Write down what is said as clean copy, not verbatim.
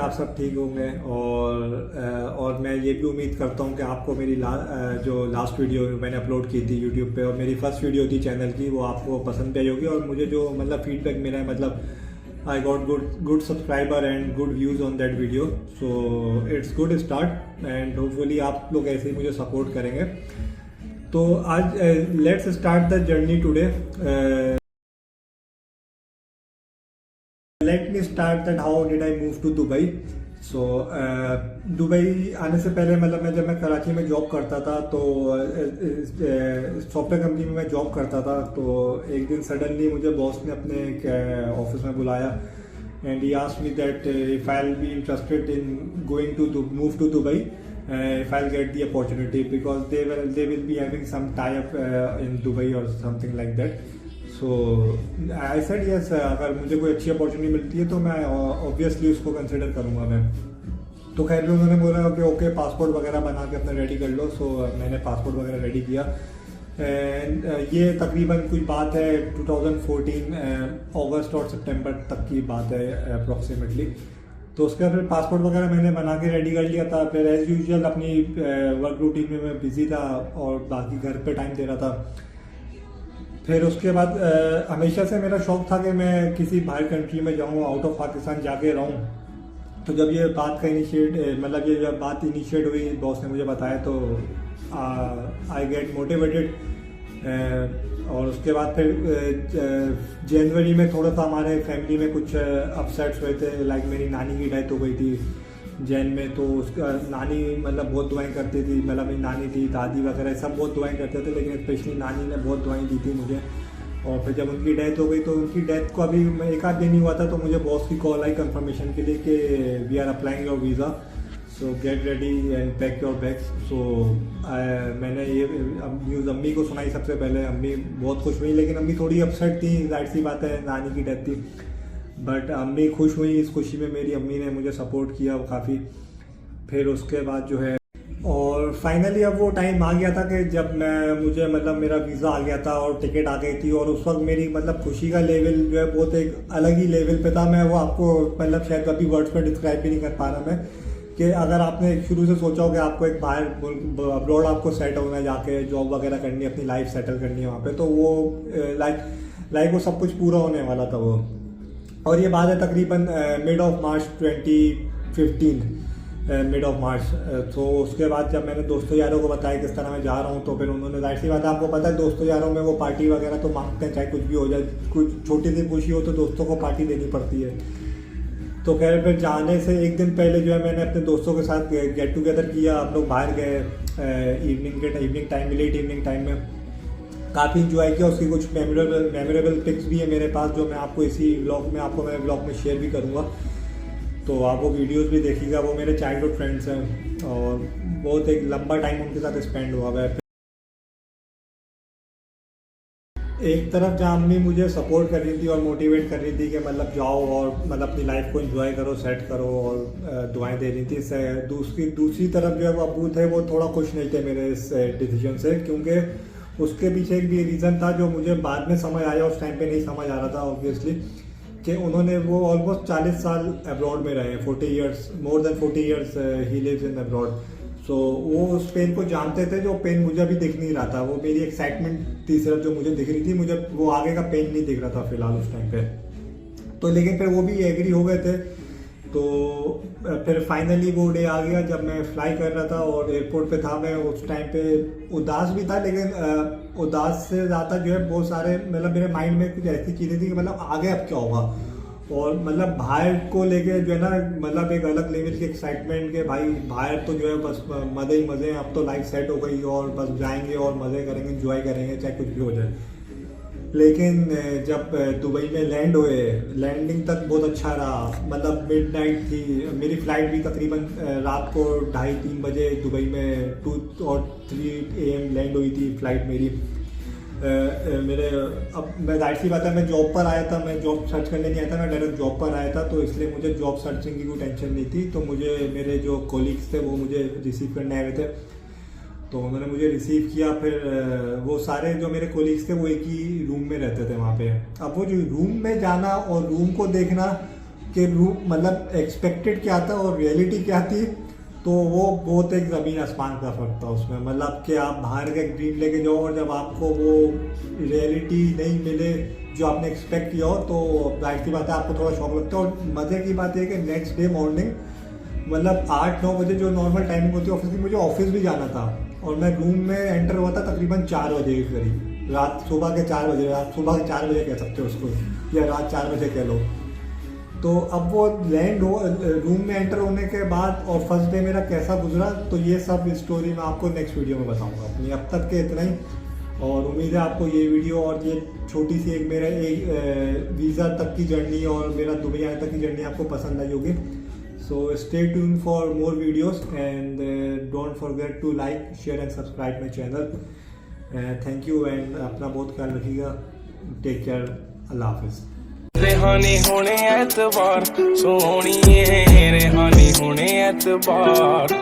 आप सब ठीक होंगे। और मैं ये भी उम्मीद करता हूँ कि आपको मेरी जो लास्ट वीडियो मैंने अपलोड की थी यूट्यूब पे और मेरी फर्स्ट वीडियो थी चैनल की, वो आपको पसंद भी आई होगी। और मुझे जो मतलब फीडबैक मिला है, मतलब I got good subscriber and good views on that video, so it's good start and hopefully आप लोग ऐसे ही मुझे सपोर्ट करेंगे। तो आज let's start the journey today. Let me start that how did I move to Dubai. So Dubai आने से पहले मतलब जब मैं कराची में जॉब करता था, तो सॉफ्टवेयर कंपनी में मैं जॉब करता था। तो एक दिन सडनली मुझे बॉस ने अपने ऑफिस में बुलाया and he asked me that if I will be interested in going to move to Dubai if I'll get the opportunity, because they will be having some tie-up in Dubai or something like that. So I said yes, अगर मुझे कोई अच्छी opportunity मिलती है तो मैं obviously उसको consider करूँगा मैं। तो खैर उन्होंने बोला कि ओके पासपोर्ट वगैरह बना के अपना रेडी कर लो। सो मैंने पासपोर्ट वगैरह रेडी किया एंड ये तकरीबन कुछ बात है 2014 अगस्त और सितंबर तक की बात है अप्रॉक्सीमेटली। तो उसके बाद फिर पासपोर्ट वगैरह मैंने बना के रेडी कर लिया था। फिर एज यूजुअल अपनी वर्क रूटीन में मैं बिजी था और बाकी घर पे टाइम दे रहा था। फिर उसके बाद हमेशा से मेरा शौक था कि मैं किसी बाहर कंट्री में जाऊँ, आउट ऑफ पाकिस्तान जाके रहूँ। तो जब ये बात का मतलब ये जब बात इनिशिएट हुई, बॉस ने मुझे बताया, तो आई गेट मोटिवेटेड। और उसके बाद फिर जनवरी में थोड़ा सा हमारे फैमिली में कुछ अपसेट्स हुए थे। लाइक मेरी नानी की डेथ हो गई थी जैन में। तो उसका नानी मतलब बहुत दुआएं करती थी, मतलब मेरी नानी थी, दादी वगैरह सब बहुत दुआएं करते थे, लेकिन स्पेशली नानी ने बहुत दुआएं दी थी मुझे। और फिर जब उनकी डेथ हो गई तो उनकी डेथ को अभी एक आध दिन ही हुआ था, तो मुझे बॉस की कॉल आई कंफर्मेशन के लिए कि we are applying your visa, so get ready and pack your bags. So मैंने ये न्यूज़ अम्मी को सुनाई सबसे पहले। अम्मी बहुत खुश हुई, लेकिन अम्मी थोड़ी अपसेट थी, जाहिर सी बात है, नानी की डेथ थी। बट अम्मी खुश हुई। इस खुशी में मेरी अम्मी ने मुझे सपोर्ट किया काफ़ी। फिर उसके बाद जो है और फाइनली अब वो टाइम आ गया था कि जब मुझे मतलब मेरा वीज़ा आ गया था और टिकट आ गई थी। और उस वक्त मेरी मतलब खुशी का लेवल जो है बहुत एक अलग ही लेवल पे था। मैं वो आपको मतलब शायद अभी वर्ड्स में डिस्क्राइब भी नहीं कर पा रहा मैं, कि अगर आपने शुरू से सोचा हो कि आपको एक बाहर अब्रॉड आपको सेट होना है, जाके जॉब वगैरह करनी है, अपनी लाइफ सेटल करनी है वहाँ पे, तो वो लाइक वो सब कुछ पूरा होने वाला था वो। और ये बात है तकरीबन mid of March 2015, mid of March. तो उसके बाद जब मैंने दोस्तों यारों को बताया किस तरह मैं जा रहा हूँ, तो फिर उन्होंने, जाहिर सी बात है आपको पता है दोस्तों यारों में वो पार्टी वगैरह तो मांगते हैं, चाहे कुछ भी हो जाए, कुछ छोटी सी खुशी हो तो दोस्तों को पार्टी देनी पड़ती है। तो खैर फिर जाने से एक दिन पहले जो है मैंने अपने दोस्तों के साथ गेट टुगेदर किया। हम लोग बाहर गए इवनिंग टाइम में, लेट इवनिंग टाइम में, काफ़ी इंजॉय किया। उसकी कुछ मेमोरेबल पिक्स भी है मेरे पास, जो मैं आपको इसी मैं ब्लॉग में शेयर भी करूँगा। तो आप वो वीडियोज़ भी देखिएगा। वो मेरे चाइल्डहुड फ्रेंड्स हैं और बहुत एक लंबा टाइम उनके साथ स्पेंड हुआ है। एक तरफ जहाँ अम्मी मुझे सपोर्ट कर रही थी और मोटिवेट कर रही थी कि मतलब जाओ और मतलब अपनी लाइफ को एंजॉय करो, सेट करो, और दुआएं दे रही थी। दूसरी तरफ जो है वो अब्बू थे, वो थोड़ा खुश नहीं थे मेरे इस डिसीजन से, क्योंकि उसके पीछे एक भी रीज़न था जो मुझे बाद में समझ आया, उस टाइम पे नहीं समझ आ रहा था ऑब्वियसली, कि उन्होंने वो ऑलमोस्ट 40 साल अब्रॉड में रहे, 40 ईयर्स, मोर देन 40 ईयर्स ही लिव्स इन अब्रॉड। सो वो उस पेन को जानते थे, जो पेन मुझे अभी दिख नहीं रहा था। वो मेरी एक्साइटमेंट थी सिर्फ जो मुझे दिख रही थी, मुझे वो आगे का पेन नहीं दिख रहा था फिलहाल उस टाइम पे। तो लेकिन फिर वो भी एग्री हो गए थे। तो फिर फाइनली वो डे आ गया जब मैं फ्लाई कर रहा था और एयरपोर्ट पे था। मैं उस टाइम पे उदास भी था, लेकिन उदास से ज़्यादा जो है बहुत सारे मतलब मेरे माइंड में कुछ ऐसी चीज़ें थी कि मतलब आगे अब क्या होगा। और मतलब बाहर को लेके जो है ना, मतलब एक अलग लेवल की एक्साइटमेंट के भाई बाहर तो जो है बस मज़े ही मज़े हैं, अब तो लाइफ सेट हो गई और बस जाएंगे और मज़े करेंगे, एंजॉय करेंगे, चाहे कुछ भी हो जाए। लेकिन जब दुबई में लैंड हुए, लैंडिंग तक बहुत अच्छा रहा। मतलब मिडनाइट थी मेरी फ़्लाइट भी, तकरीबन रात को 2:30-3 बजे दुबई में 2 और 3 AM लैंड हुई थी फ़्लाइट मेरी। अब मैं जाहिर सी बात है मैं जॉब पर आया था, मैं जॉब सर्च करने नहीं आया था, मैं डायरेक्ट जॉब पर आया था। तो इसलिए मुझे जॉब सर्चिंग की कोई टेंशन नहीं थी। तो मुझे मेरे जो कोलीग्स थे वो मुझे रिसीव करने आए थे, तो उन्होंने मुझे रिसीव किया। फिर वो सारे जो मेरे कोलीग्स थे वो एक ही रूम में रहते थे वहाँ पे। अब वो जो रूम में जाना और रूम को देखना कि रूम मतलब एक्सपेक्टेड क्या था और रियलिटी क्या थी, तो वो बहुत एक ज़मीन आसमान का फर्क था उसमें। मतलब कि आप बाहर का एक ड्रीम लेके जाओ और जब आपको वो रियलिटी नहीं मिले जो आपने एक्सपेक्ट किया हो, तो जाहिर सी बात है आपको थोड़ा शौक लगता है। और मज़े की बात है कि नेक्स्ट डे मॉर्निंग मतलब 8-9 बजे जो नॉर्मल टाइमिंग होती है ऑफिस की, मुझे ऑफिस भी जाना था और मैं रूम में एंटर हुआ था तकरीबन 4 बजे के करीब, रात सुबह के 4 बजे, रात सुबह के 4 बजे कह सकते हो उसको, या रात 4 बजे कह लो। तो अब वो लैंड हो रूम में एंटर होने के बाद और फर्स्ट डे मेरा कैसा गुजरा, तो ये सब स्टोरी मैं आपको नेक्स्ट वीडियो में बताऊंगा अपनी। अब तक के इतना ही, और उम्मीद है आपको ये वीडियो और ये छोटी सी एक मेरा एक वीज़ा तक की जर्नी और मेरा दुबई आने तक की जर्नी आपको पसंद आई होगी। So stay tune for more videos and don't forget to like, share and subscribe my channel. Thank you and अपना बहुत ख्याल रखिएगा। टेक केयर, अल्लाह हाफिज़। रेहानी होने एतबार सोहणिए, रेहानी होने एतबार।